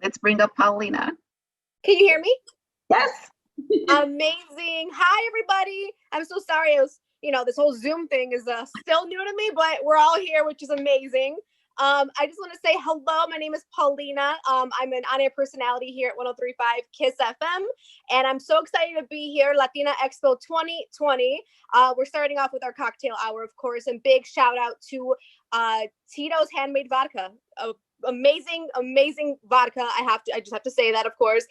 Let's bring up Paulina. Can you hear me? Yes. Amazing. Hi, everybody. I'm so sorry. This whole Zoom thing is still new to me, but we're all here, which is amazing. I just want to say hello. My name is Paulina. I'm an on-air personality here at 103.5 KISS FM, and I'm so excited to be here, Latina Expo 2020. We're starting off with our cocktail hour, of course, and big shout out to Tito's Handmade Vodka. Amazing vodka. I just have to say that, of course.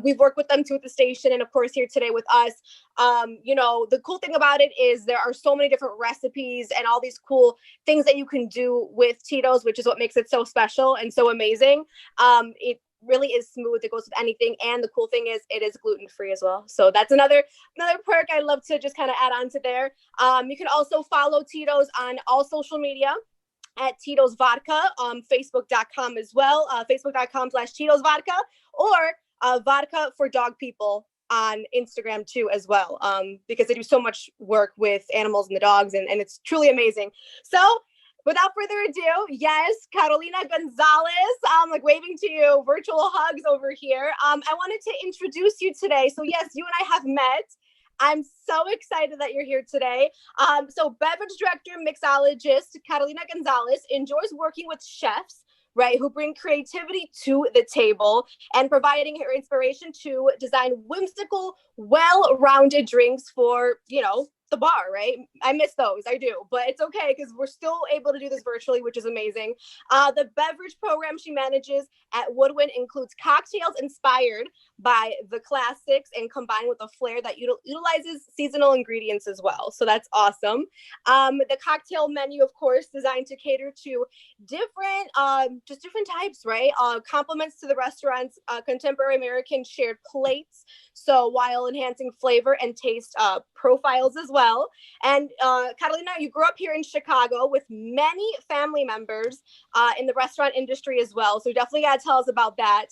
We've worked with them too at the station, and of course here today with us. The cool thing about it is there are so many different recipes and all these cool things that you can do with Tito's, which is what makes it so special and so amazing. It really is smooth. It goes with anything, and the cool thing is it is gluten-free as well. So that's another perk I love to just kind of add on to there. You can also follow Tito's on all social media at Tito's Vodka, Facebook.com as well, Facebook.com/Tito's Vodka, or Vodka for Dog People on Instagram too as well, because they do so much work with animals and the dogs, and it's truly amazing. So without further ado, yes, Carolina Gonzalez, like waving to you, virtual hugs over here. I wanted to introduce you today. So yes, you and I have met. I'm so excited that you're here today. So beverage director, mixologist, Carolina Gonzalez enjoys working with chefs, right, who bring creativity to the table and providing her inspiration to design whimsical, well-rounded drinks for, the bar, right? I miss those, I do, but it's okay because we're still able to do this virtually, which is amazing. The beverage program she manages at Woodwind includes cocktails inspired by the classics and combined with a flair that utilizes seasonal ingredients as well. So that's awesome. The cocktail menu, of course, designed to cater to different types, right? Compliments to the restaurant's contemporary American shared plates. So while enhancing flavor and taste profiles as well. And Carolina, you grew up here in Chicago with many family members in the restaurant industry as well. So definitely got to tell us about that.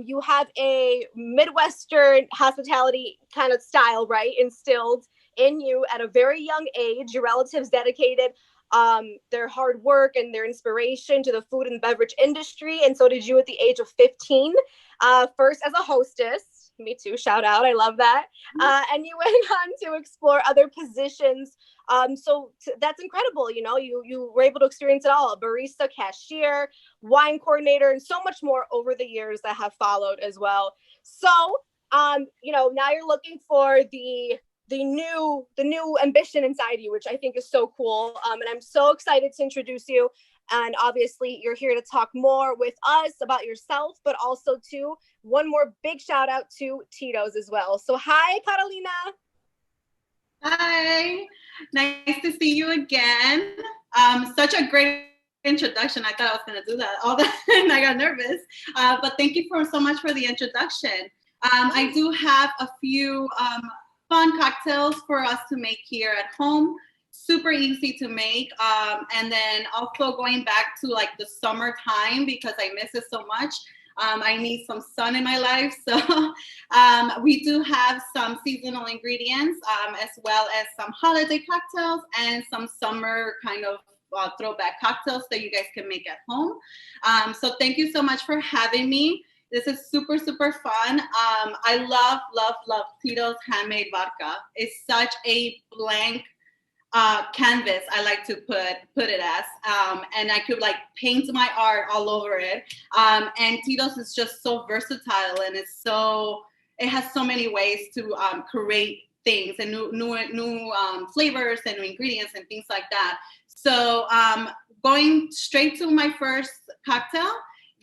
You have a Midwestern hospitality kind of style, right, instilled in you at a very young age. Your relatives dedicated their hard work and their inspiration to the food and beverage industry. And so did you at the age of 15, first as a hostess. Me too. Shout out. I love that. And you went on to explore other positions. That's incredible. You were able to experience it all: a barista, cashier, wine coordinator, and so much more over the years that have followed as well. So, now you're looking for the new ambition inside you, which I think is so cool. And I'm so excited to introduce you. And obviously you're here to talk more with us about yourself, but also too, one more big shout out to Tito's as well. So hi, Carolina. Hi, nice to see you again. Such a great introduction. I thought I was going to do that all that and I got nervous. But thank you so much for the introduction. I do have a few fun cocktails for us to make here at home. Super easy to make. And then also going back to like the summertime because I miss it so much. I need some sun in my life. So we do have some seasonal ingredients as well as some holiday cocktails and some summer kind of throwback cocktails that you guys can make at home. So thank you so much for having me. This is super, super fun. I love Tito's Handmade Vodka. It's such a blank canvas, I like to put it as, and I could like paint my art all over it. And Tito's is just so versatile, and it has so many ways to create things and new flavors and new ingredients and things like that. So going straight to my first cocktail,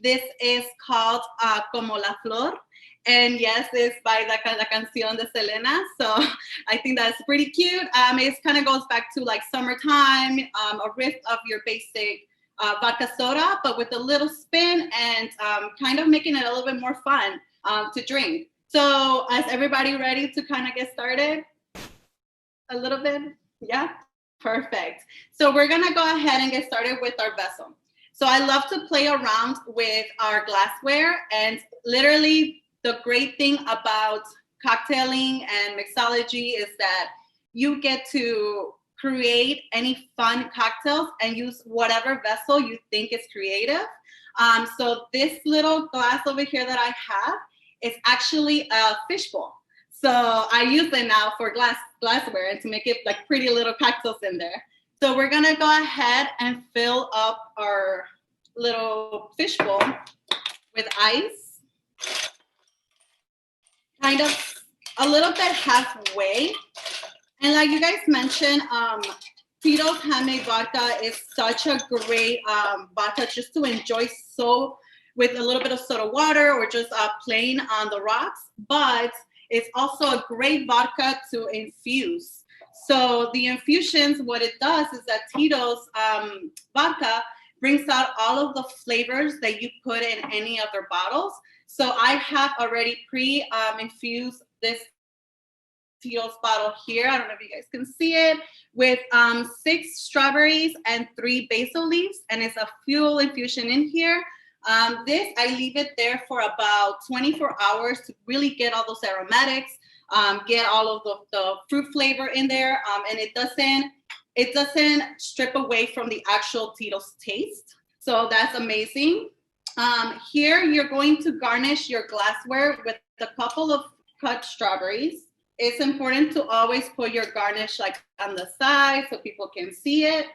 this is called Como la Flor. And yes, it's by la canción de Selena. So I think that's pretty cute. It kind of goes back to like summertime, a riff of your basic vodka soda, but with a little spin and kind of making it a little bit more fun to drink. So is everybody ready to kind of get started? A little bit? Yeah? Perfect. So we're going to go ahead and get started with our vessel. So I love to play around with our glassware, and literally the great thing about cocktailing and mixology is that you get to create any fun cocktails and use whatever vessel you think is creative. So this little glass over here that I have is actually a fishbowl. So I use it now for glassware and to make it like pretty little cocktails in there. So we're gonna go ahead and fill up our little fishbowl with ice, kind of a little bit halfway. And like you guys mentioned, Tito's handmade vodka is such a great vodka just to enjoy with a little bit of soda water or just plain on the rocks. But it's also a great vodka to infuse. So the infusions, what it does is that Tito's vodka brings out all of the flavors that you put in any of their bottles. So I have already infused this Tito's bottle here. I don't know if you guys can see it, with 6 strawberries and 3 basil leaves, and it's a fuel infusion in here. This, I leave it there for about 24 hours to really get all those aromatics, get all of the fruit flavor in there, and it doesn't strip away from the actual Tito's taste. So that's amazing. Here, you're going to garnish your glassware with a couple of cut strawberries. It's important to always put your garnish like on the side so people can see it.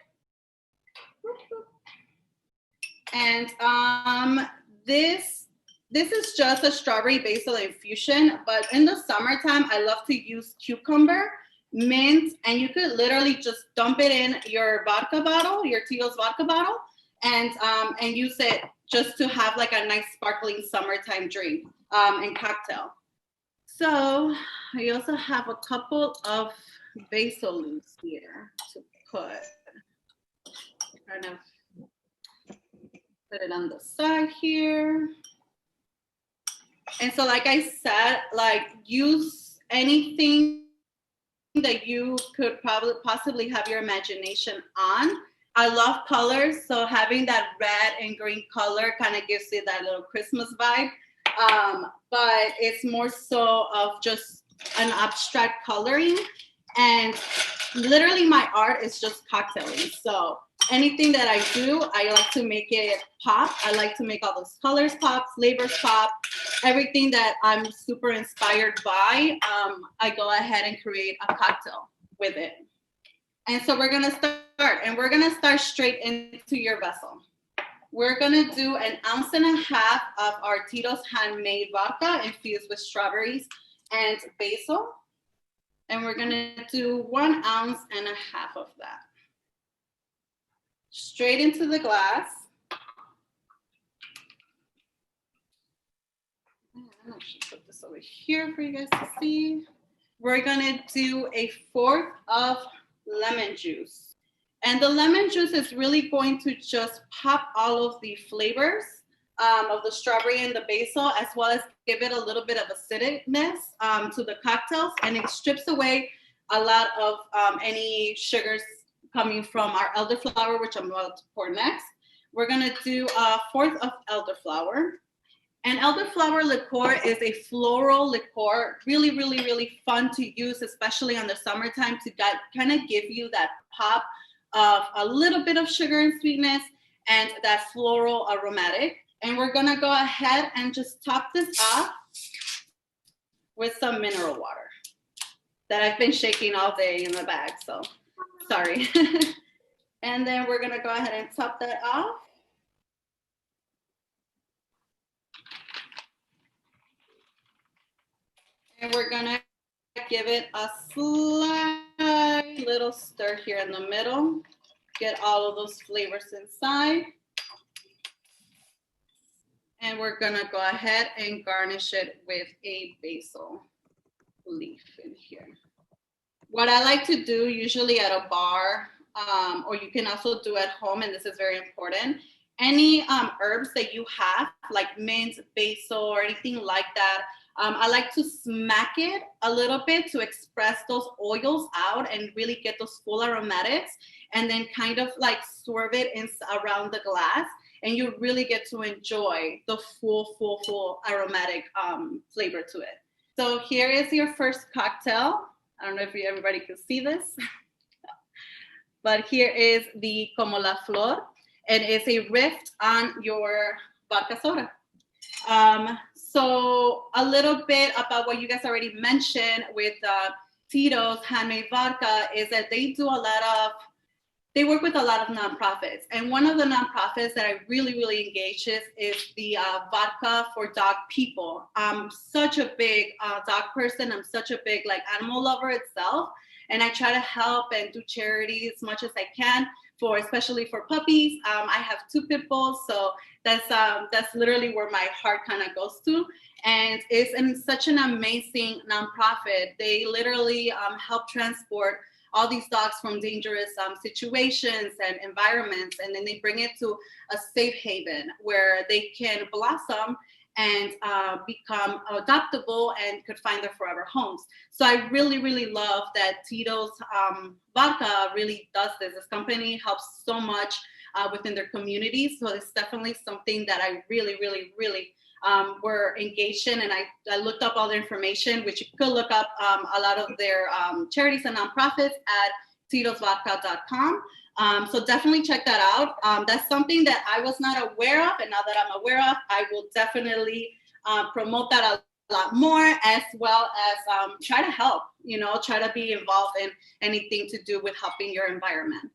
And this is just a strawberry basil infusion, but in the summertime, I love to use cucumber, mint, and you could literally just dump it in your vodka bottle, your Tito's vodka bottle, and use it just to have like a nice sparkling summertime drink and cocktail. So I also have a couple of basil leaves here to put it on the side here. And so like I said, like use anything that you could possibly have your imagination on. I love colors, so having that red and green color kind of gives it that little Christmas vibe. But it's more so of just an abstract coloring, and literally my art is just cocktailing. So anything that I do, I like to make it pop. I like to make all those colors pop, flavors pop, everything that I'm super inspired by. I go ahead and create a cocktail with it. And so we're gonna start straight into your vessel. We're gonna do 1.5 ounces of our Tito's handmade vodka infused with strawberries and basil. And we're gonna do 1.5 ounces of that. Straight into the glass. I'm actually put this over here for you guys to see. We're gonna do 1/4 of lemon juice. And the lemon juice is really going to just pop all of the flavors of the strawberry and the basil, as well as give it a little bit of acidicness to the cocktails. And it strips away a lot of any sugars coming from our elderflower, which I'm about to pour next. We're gonna do 1/4 of elderflower. And elderflower liqueur is a floral liqueur, really, really, really fun to use, especially on the summertime, to kind of give you that pop of a little bit of sugar and sweetness and that floral aromatic. And we're gonna go ahead and just top this off with some mineral water that I've been shaking all day in the bag, so sorry. And then we're gonna go ahead and top that off. And we're gonna give it a slight little stir here in the middle. Get all of those flavors inside. And we're gonna go ahead and garnish it with a basil leaf in here. What I like to do usually at a bar, or you can also do at home, and this is very important, any herbs that you have, like mint, basil, or anything like that, I like to smack it a little bit to express those oils out and really get those full aromatics, and then kind of like swerve it around the glass, and you really get to enjoy the full aromatic flavor to it. So here is your first cocktail. I don't know if everybody can see this, but here is the Como la Flor, and it's a riff on your vodka soda. So a little bit about what you guys already mentioned with Tito's handmade vodka is that they work with a lot of nonprofits. And one of the nonprofits that I really, really engage with is the Vodka for Dog People. I'm such a big dog person. I'm such a big animal lover itself. And I try to help and do charity as much as I can especially for puppies. I have 2 pit bulls, so that's literally where my heart kind of goes to. And it's such an amazing nonprofit. They literally help transport all these dogs from dangerous situations and environments, and then they bring it to a safe haven where they can blossom and become adoptable and could find their forever homes. So I really, really love that Tito's Vodka really does this. This company helps so much within their community. So it's definitely something that I really, really, really were engaged in. And I looked up all the information, which you could look up a lot of their charities and nonprofits at titosvodka.com. So definitely check that out. That's something that I was not aware of, and now that I'm aware of, I will definitely promote that a lot more, as well as try to help, try to be involved in anything to do with helping your environment.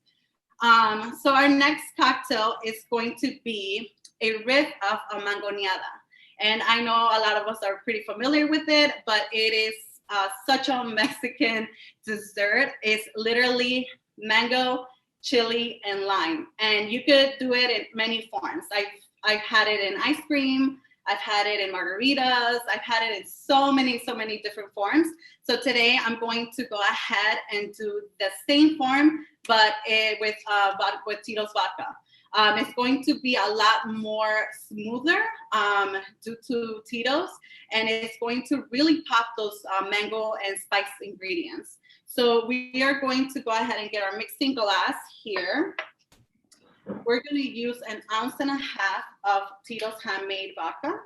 So our next cocktail is going to be a riff of a mangoneada. And I know a lot of us are pretty familiar with it, but it is such a Mexican dessert. It's literally mango, chili, and lime. And you could do it in many forms. I've had it in ice cream. I've had it in margaritas. I've had it in so many different forms. So today I'm going to go ahead and do the same form, but with Tito's vodka. It's going to be a lot more smoother due to Tito's, and it's going to really pop those mango and spice ingredients. So we are going to go ahead and get our mixing glass here. We're going to use 1.5 ounces of Tito's handmade vodka.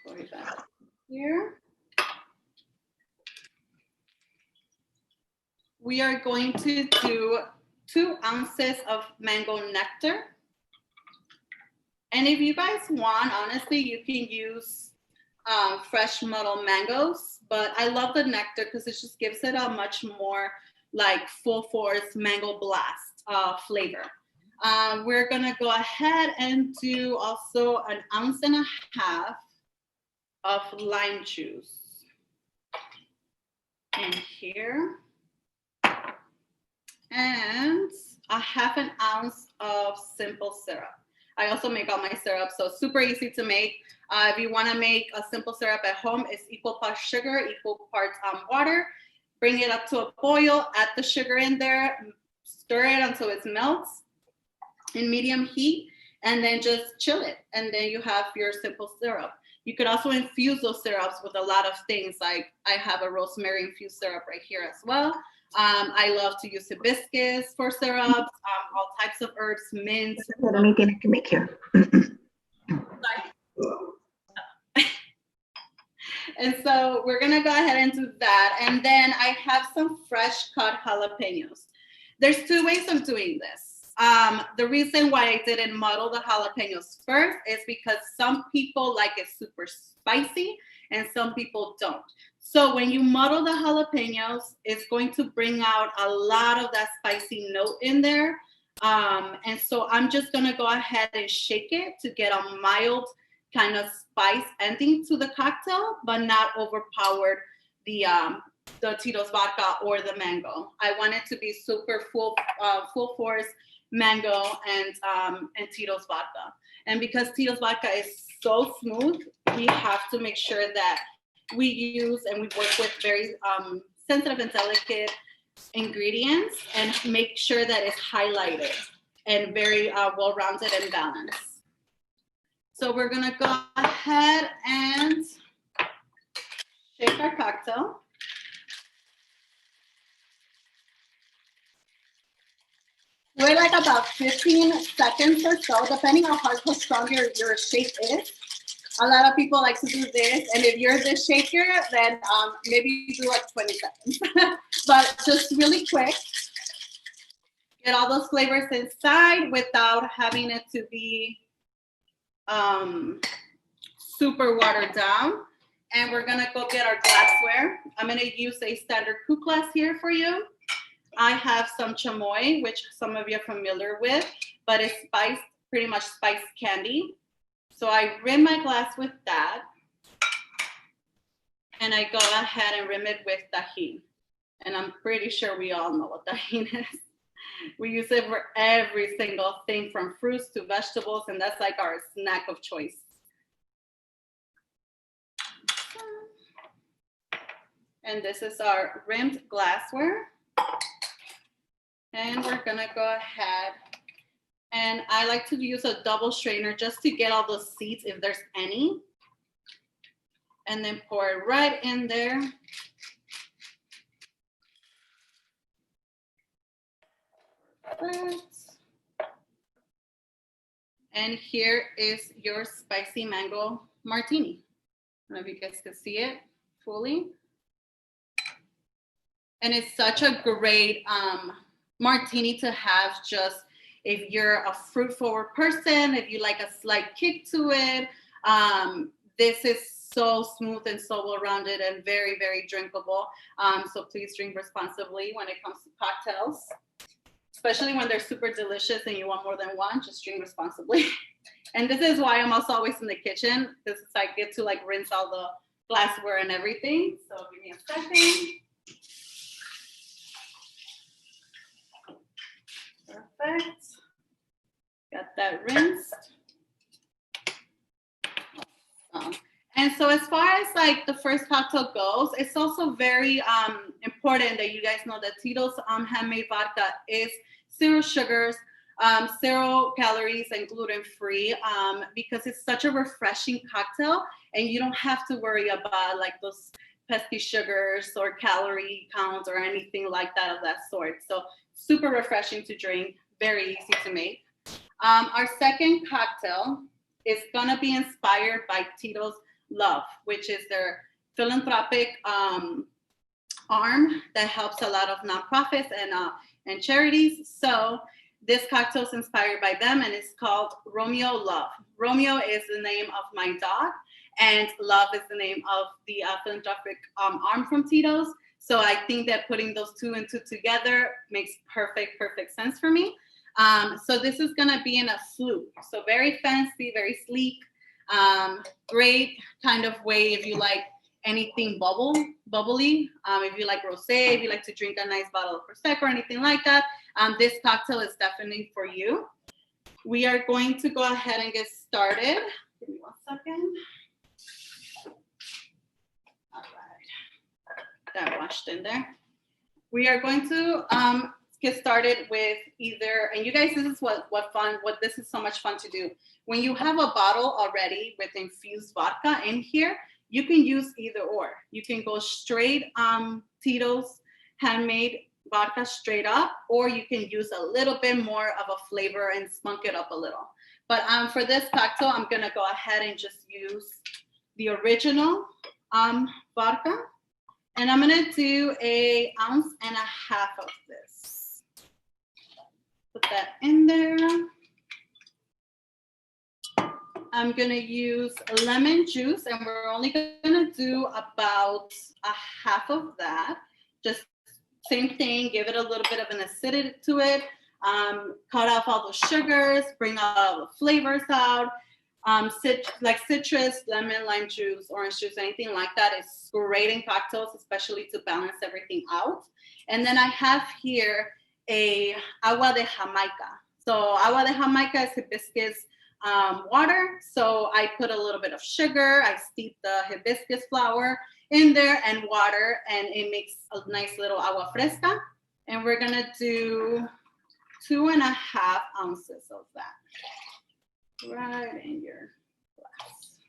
Put it back here. We are going to do 2 ounces of mango nectar. And if you guys want, honestly, you can use fresh muddled mangoes, but I love the nectar because it just gives it a much more full force mango blast flavor. We're gonna go ahead and do also 1.5 ounces of lime juice in here. And 1/2 ounce of simple syrup. I also make all my syrup, so super easy to make. If you want to make a simple syrup at home, it's equal parts sugar, equal parts water. Bring it up to a boil, add the sugar in there, stir it until it melts in medium heat, and then just chill it. And then you have your simple syrup. You could also infuse those syrups with a lot of things. Like I have a rosemary infused syrup right here as well. I love to use hibiscus for syrups, all types of herbs, mint. Anything I can make here. And so we're gonna go ahead and do that. And then I have some fresh cut jalapenos. There's 2 ways of doing this. The reason why I didn't muddle the jalapenos first is because some people like it super spicy and some people don't. So when you muddle the jalapenos, it's going to bring out a lot of that spicy note in there. And so I'm just gonna go ahead and shake it to get a mild kind of spice ending to the cocktail, but not overpowered the Tito's vodka or the mango. I want it to be super full force mango and Tito's vodka. And because Tito's vodka is so smooth, we have to make sure that we use and we work with very sensitive and delicate ingredients and make sure that it's highlighted and very well-rounded and balanced. So we're gonna go ahead and shake our cocktail. We're like about 15 seconds or so, depending on how strong your shake is. A lot of people like to do this, and if you're the shaker, then maybe you do like 20 seconds. But just really quick, get all those flavors inside without having it to be super watered down. And we're gonna go get our glassware. I'm gonna use a standard coupe glass here for you. I have some chamoy, which some of you are familiar with, but it's spiced, pretty much spiced candy. So I rim my glass with that. And I go ahead and rim it with tajin. And I'm pretty sure we all know what tajin is. We use it for every single thing from fruits to vegetables, and that's like our snack of choice. And this is our rimmed glassware. And we're gonna go ahead, and I like to use a double strainer just to get all those seeds if there's any. And then pour it right in there. Perfect. And here is your spicy mango martini. I don't know if you guys can see it fully. And it's such a great martini to have just if you're a fruit forward person, if you like a slight kick to it. This is so smooth and so well rounded and very, very drinkable. So please drink responsibly when it comes to cocktails, especially when they're super delicious and you want more than one, just drink responsibly. And this is why I'm also always in the kitchen, because I get to like rinse all the glassware and everything. So give me a second. Perfect. Got that rinsed. And so as far as like the first cocktail goes, it's also very important that you guys know that Tito's handmade vodka is 0 sugars, 0 calories, and gluten-free, because it's such a refreshing cocktail, and you don't have to worry about like those pesky sugars or calorie counts or anything like that of that sort. So super refreshing to drink, very easy to make. Our second cocktail is gonna be inspired by Tito's Love, which is their philanthropic arm that helps a lot of nonprofits and charities. So this cocktail is inspired by them, and it's called Romeo Love. Romeo is the name of my dog, and Love is the name of the philanthropic arm from Tito's. So I think that putting those two and two together makes perfect sense for me. So this is gonna be in a flute. So very fancy, very sleek, great kind of way if you like anything bubbly. If you like rosé, if you like to drink a nice bottle of Prosecco or anything like that, this cocktail is definitely for you. We are going to go ahead and get started. Give me 1 second. All right, that washed in there. We are going to get started with either, and you guys, this is what this is so much fun to do. When you have a bottle already with infused vodka in here, you can use either or. You can go straight Tito's handmade vodka straight up, or you can use a little bit more of a flavor and spunk it up a little. But for this cocktail, I'm gonna go ahead and just use the original vodka. And I'm gonna do 1.5 ounces of this. Put that in there. I'm gonna use lemon juice, and we're only gonna do about 1/2 of that. Just same thing, give it a little bit of an acidity to it. Cut off all the sugars, bring all the flavors out. Like citrus, lemon, lime juice, orange juice, anything like that is great in cocktails, especially to balance everything out. And then I have here a agua de Jamaica. So agua de Jamaica is hibiscus water. So I put a little bit of sugar, I steep the hibiscus flower in there and water, and it makes a nice little agua fresca. And we're gonna do 2.5 ounces of that. Right in your glass.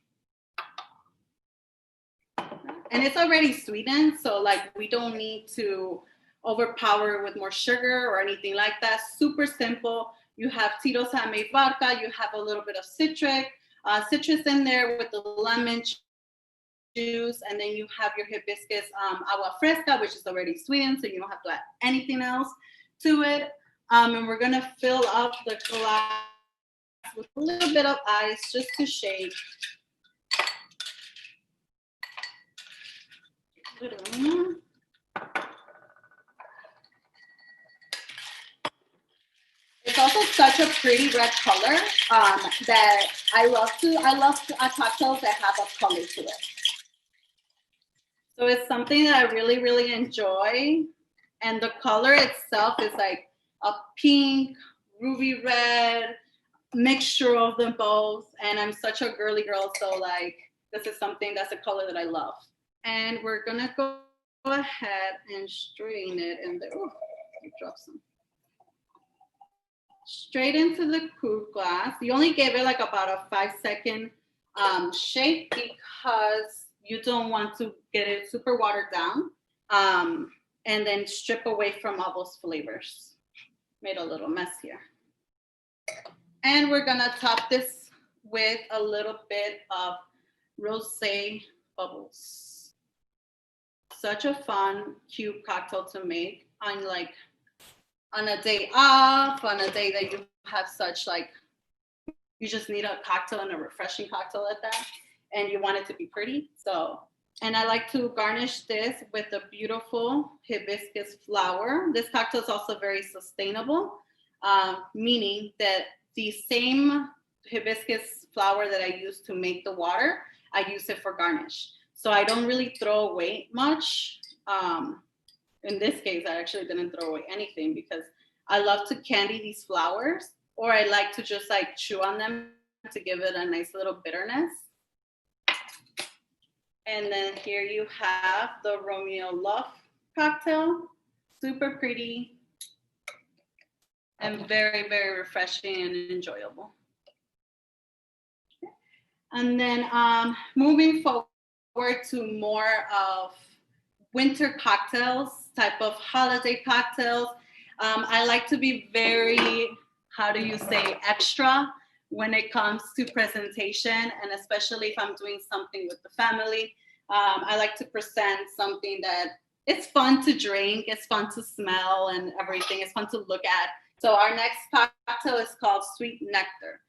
And it's already sweetened, so like we don't need to overpower it with more sugar or anything like that. Super simple. You have Tito's handmade vodka, you have a little bit of citrus in there with the lemon juice, and then you have your hibiscus agua fresca, which is already sweetened, so you don't have to add anything else to it. And we're gonna fill up the glass with a little bit of ice just to shake. It's also such a pretty red color that I love cocktails that have a color to it. So it's something that I really, really enjoy. And the color itself is like a pink, ruby red, mixture of them both. And I'm such a girly girl, so like this is something that's a color that I love. And we're gonna go ahead and strain it in there. Oh, I dropped some. Straight into the coupe glass. You only gave it like about a 5-second shake because you don't want to get it super watered down and then strip away from all those flavors. Made a little mess here. And we're gonna top this with a little bit of rosé bubbles. Such a fun, cute cocktail to make on a day off, on a day that you have such like, you just need a cocktail and a refreshing cocktail at that, and you want it to be pretty. So, and I like to garnish this with a beautiful hibiscus flower. This cocktail is also very sustainable, meaning that the same hibiscus flower that I use to make the water, I use it for garnish. So I don't really throw away much. In this case, I actually didn't throw away anything because I love to candy these flowers, or I like to just like chew on them to give it a nice little bitterness. And then here you have the Romeo Love cocktail. Super pretty and very, very refreshing and enjoyable. And then moving forward to more of winter cocktails, type of holiday cocktails. I like to be very, how do you say, extra when it comes to presentation, and especially if I'm doing something with the family. I like to present something that it's fun to drink, it's fun to smell and everything, it's fun to look at. So our next cocktail is called Sweet Nectar.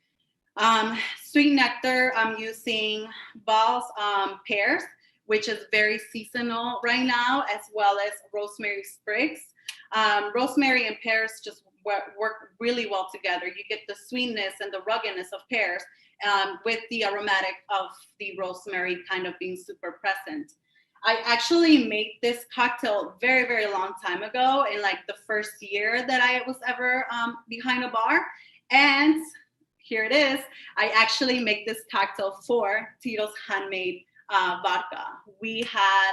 Sweet Nectar, I'm using Ball's pears, which is very seasonal right now, as well as rosemary sprigs. Rosemary and pears just work really well together. You get the sweetness and the ruggedness of pears with the aromatic of the rosemary kind of being super present. I actually made this cocktail very, very long time ago, in like the first year that I was ever behind a bar. And here it is. I actually make this cocktail for Tito's Handmade vodka. We had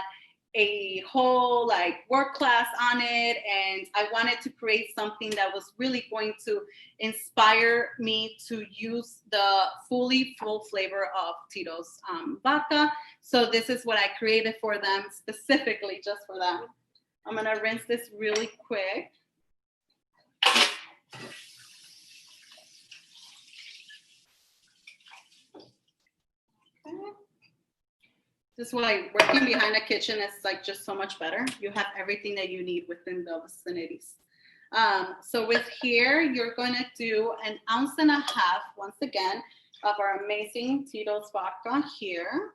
a whole like work class on it, and I wanted to create something that was really going to inspire me to use the full flavor of Tito's vodka. So this is what I created for them, specifically just for them. I'm gonna rinse this really quick. Okay. This is why working behind a kitchen is like just so much better. You have everything that you need within the vicinities. So with here, you're going to do 1.5 ounces, once again, of our amazing Tito's vodka here.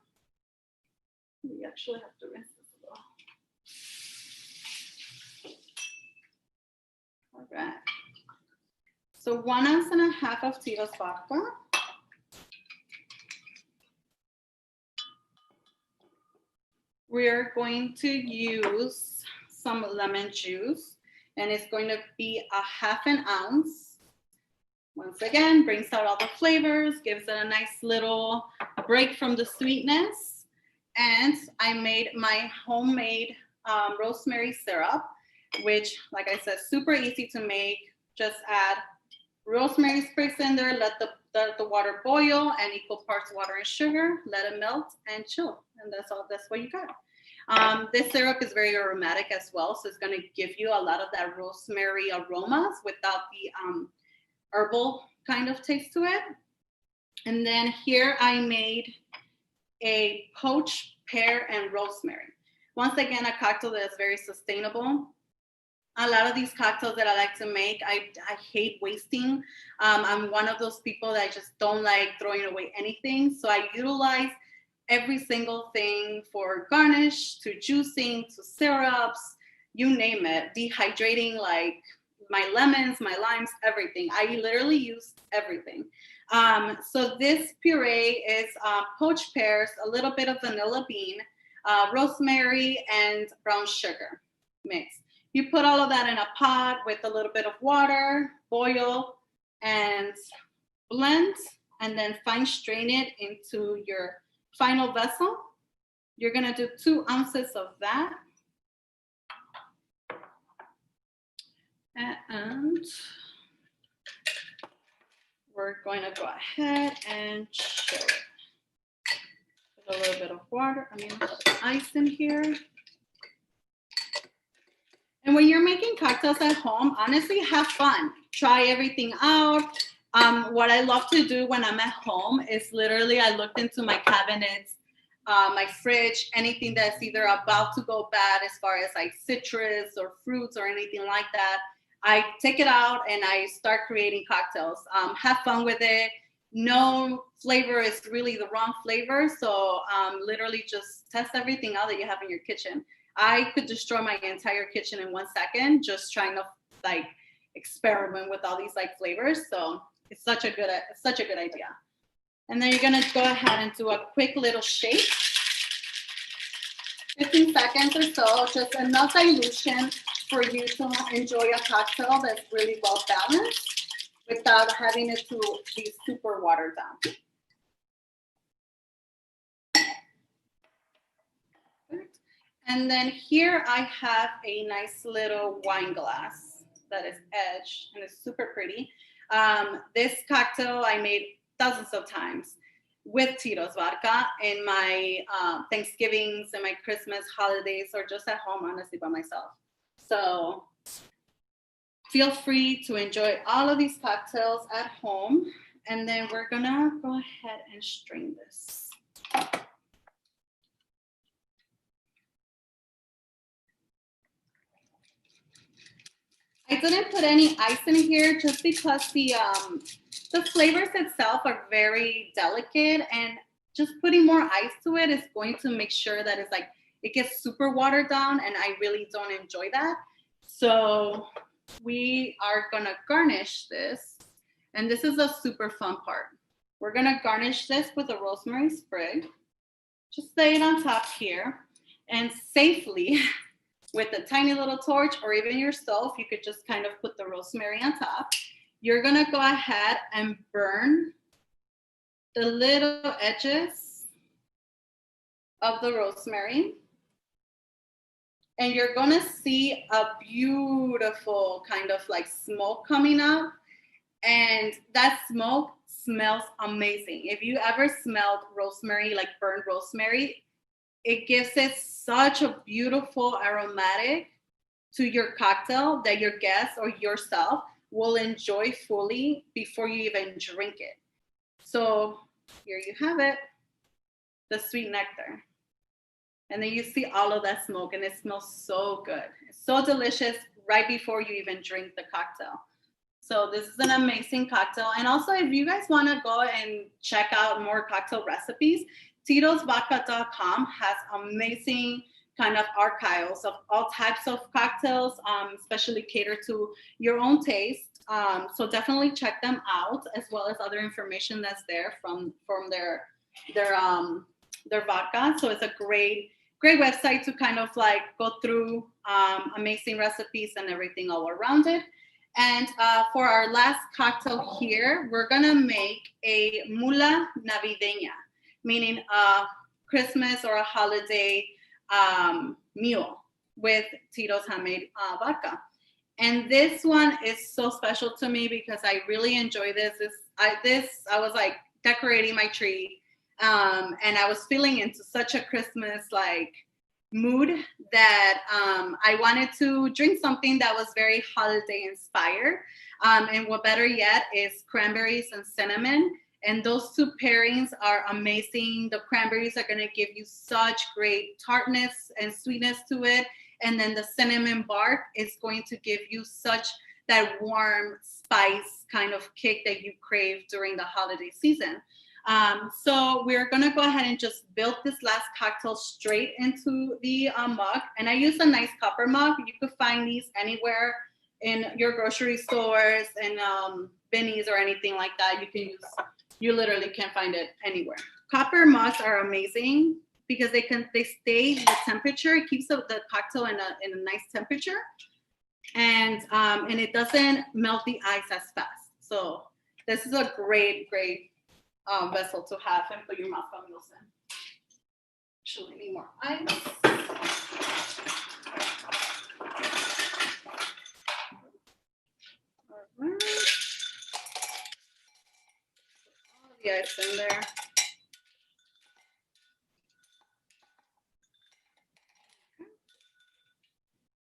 We actually have to rinse this as well. All right. So 1.5 ounces of Tito's vodka. We're going to use some lemon juice, and it's going to be 1/2 ounce. Once again, brings out all the flavors, gives it a nice little break from the sweetness. And I made my homemade rosemary syrup, which, like I said, super easy to make. Just add rosemary sprigs in there, let the water boil, and equal parts water and sugar, let it melt and chill. And that's all, that's what you got. This syrup is very aromatic as well, so it's going to give you a lot of that rosemary aromas without the herbal kind of taste to it. And then here I made a poached pear, and rosemary. Once again, a cocktail that is very sustainable. A lot of these cocktails that I like to make, I hate wasting. I'm one of those people that just don't like throwing away anything. So I utilize every single thing, for garnish to juicing to syrups, you name it, dehydrating, like my lemons, my limes, everything. I literally use everything. So this puree is poached pears, a little bit of vanilla bean, rosemary, and brown sugar mix. You put all of that in a pot with a little bit of water, boil, and blend, and then fine strain it into your final vessel. You're gonna do 2 ounces of that. And we're going to go ahead and chill it. Put a little bit of water, ice in here. And when you're making cocktails at home, honestly, have fun. Try everything out. What I love to do when I'm at home is literally I looked into my cabinets, my fridge, anything that's either about to go bad as far as like citrus or fruits or anything like that. I take it out and I start creating cocktails. Have fun with it. No flavor is really the wrong flavor. So literally just test everything out that you have in your kitchen. I could destroy my entire kitchen in 1 second just trying to like experiment with all these like flavors. So it's such a good idea. And then you're gonna go ahead and do a quick little shake. 15 seconds or so, just enough dilution for you to enjoy a cocktail that's really well balanced without having it to be super watered down. And then here I have a nice little wine glass that is edged and it's super pretty. This cocktail I made dozens of times with Tito's vodka in my Thanksgivings and my Christmas holidays, or just at home, honestly, by myself. So feel free to enjoy all of these cocktails at home. And then we're gonna go ahead and strain this. I didn't put any ice in here just because the flavors itself are very delicate, and just putting more ice to it is going to make sure that it's like it gets super watered down, and I really don't enjoy that. So we are gonna garnish this, and this is a super fun part. We're gonna garnish this with a rosemary sprig. Just lay it on top here, and safely with a tiny little torch or even your stove, you could just kind of put the rosemary on top. You're gonna go ahead and burn the little edges of the rosemary. And you're gonna see a beautiful kind of like smoke coming up. And that smoke smells amazing. If you ever smelled rosemary, like burned rosemary, it gives it such a beautiful aromatic to your cocktail that your guests or yourself will enjoy fully before you even drink it. So here you have it, the sweet nectar. And then you see all of that smoke, and it smells so good. It's so delicious right before you even drink the cocktail. So this is an amazing cocktail. And also, if you guys want to go and check out more cocktail recipes, titosvodka.com has amazing kind of archives of all types of cocktails, especially catered to your own taste. So definitely check them out, as well as other information that's there from their vodka. So it's a great website to kind of like go through amazing recipes and everything all around it. And for our last cocktail here, we're gonna make a mulan navideña, meaning a Christmas or a holiday meal with Tito's handmade vodka. And this one is so special to me because I really enjoy this. I was like decorating my tree, and I was feeling into such a Christmas like mood that I wanted to drink something that was very holiday inspired. And what better yet is cranberries and cinnamon. And those two pairings are amazing. The cranberries are gonna give you such great tartness and sweetness to it. And then the cinnamon bark is going to give you such that warm spice kind of kick that you crave during the holiday season. So we're gonna go ahead and just build this last cocktail straight into the mug. And I use a nice copper mug. You could find these anywhere in your grocery stores and Benny's or anything like that. You can use, you literally can find it anywhere. Copper mugs are amazing because they stay the temperature. It keeps the cocktail in a nice temperature, and it doesn't melt the ice as fast. So this is a great vessel to have and put your mouthfeel meals in. Actually, need more ice. All right. All the ice in there.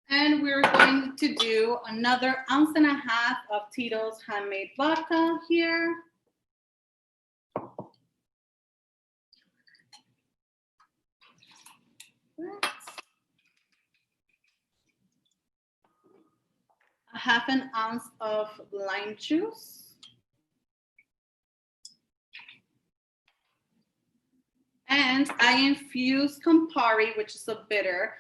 And we're going to do another 1.5 ounces of Tito's handmade vodka here. A 1/2 ounce of lime juice. And I infuse Campari, which is a bitter,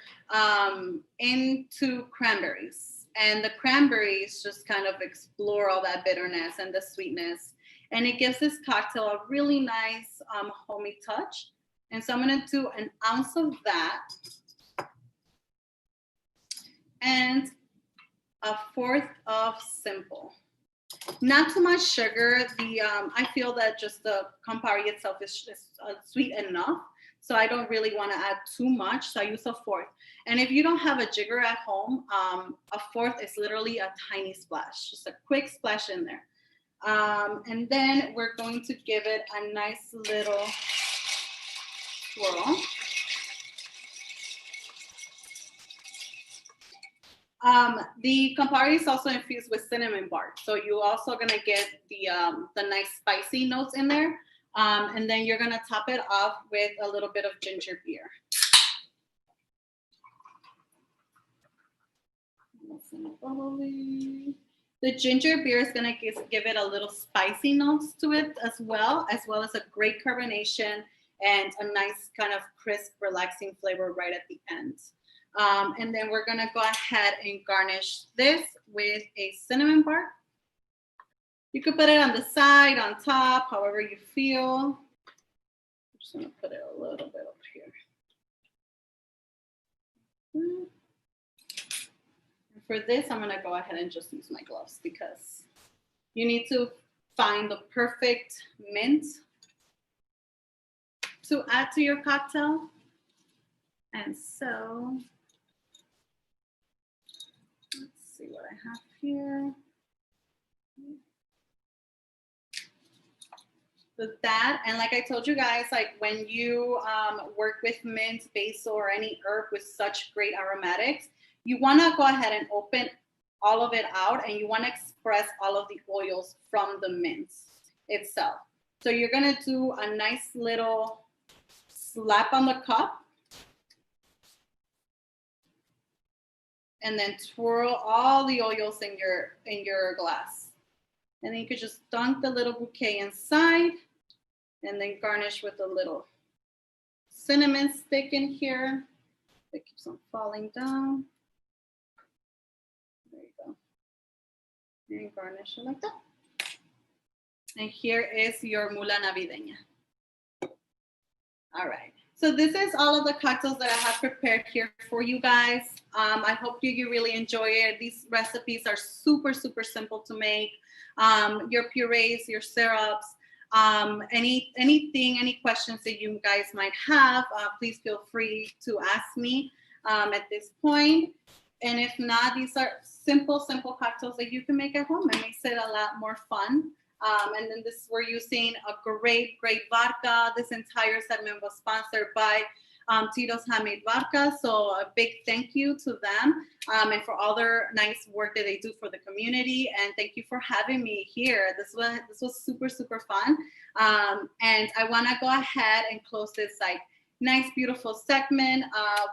into cranberries. And the cranberries just kind of explore all that bitterness and the sweetness. And it gives this cocktail a really nice homey touch. And so I'm gonna do 1 ounce of that. And 1/4 of simple. Not too much sugar. I feel that just the Campari itself is sweet enough. So I don't really want to add too much. So I use 1/4. And if you don't have a jigger at home, 1/4 is literally a tiny splash, just a quick splash in there. And then we're going to give it a nice little swirl. The Campari is also infused with cinnamon bark. So you're also gonna get the nice spicy notes in there. And then you're gonna top it off with a little bit of ginger beer. The ginger beer is gonna give it a little spicy notes to it as well as a great carbonation and a nice kind of crisp, relaxing flavor right at the end. And then we're gonna go ahead and garnish this with a cinnamon bark. You could put it on the side, on top, however you feel. I'm just gonna put it a little bit up here. And for this, I'm gonna go ahead and just use my gloves because you need to find the perfect mint to add to your cocktail. And so, let's see what I have here. With that, and like I told you guys, like when you work with mint, basil, or any herb with such great aromatics, you want to go ahead and open all of it out, and you want to express all of the oils from the mint itself. So you're gonna do a nice little slap on the cup, and then twirl all the oils in your glass. And then you could just dunk the little bouquet inside and then garnish with a little cinnamon stick in here. That keeps on falling down. There you go. And garnish it like that. And here is your mulan navideña. All right. So this is all of the cocktails that I have prepared here for you guys. I hope you really enjoy it. These recipes are super, super simple to make. Your purees, your syrups, anything, any questions that you guys might have, please feel free to ask me at this point. And if not, these are simple cocktails that you can make at home. It makes it a lot more fun. And then we're using a great vodka. This entire segment was sponsored by Titos Handmade Vodka. So a big thank you to them and for all their nice work that they do for the community. And thank you for having me here. This was super, super fun. And I want to go ahead and close this like nice, beautiful segment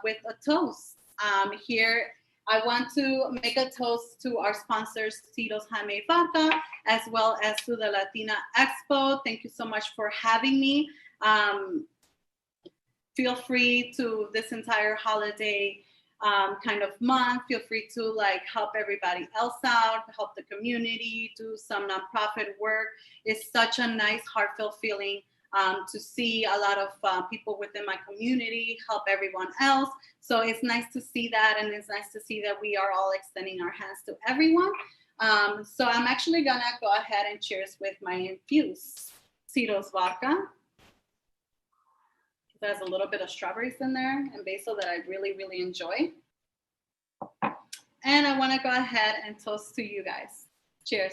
with a toast. Here, I want to make a toast to our sponsors, Tito's Handmade Vodka, as well as to the Latina Expo. Thank you so much for having me. Feel free to this entire holiday kind of month. Feel free to like help everybody else out, help the community, do some nonprofit work. It's such a nice, heartfelt feeling to see a lot of people within my community help everyone else. So it's nice to see that, and it's nice to see that we are all extending our hands to everyone. So I'm actually gonna go ahead and cheers with my infused Tito's vodka. It has a little bit of strawberries in there and basil that I really, really enjoy. And I wanna go ahead and toast to you guys. Cheers.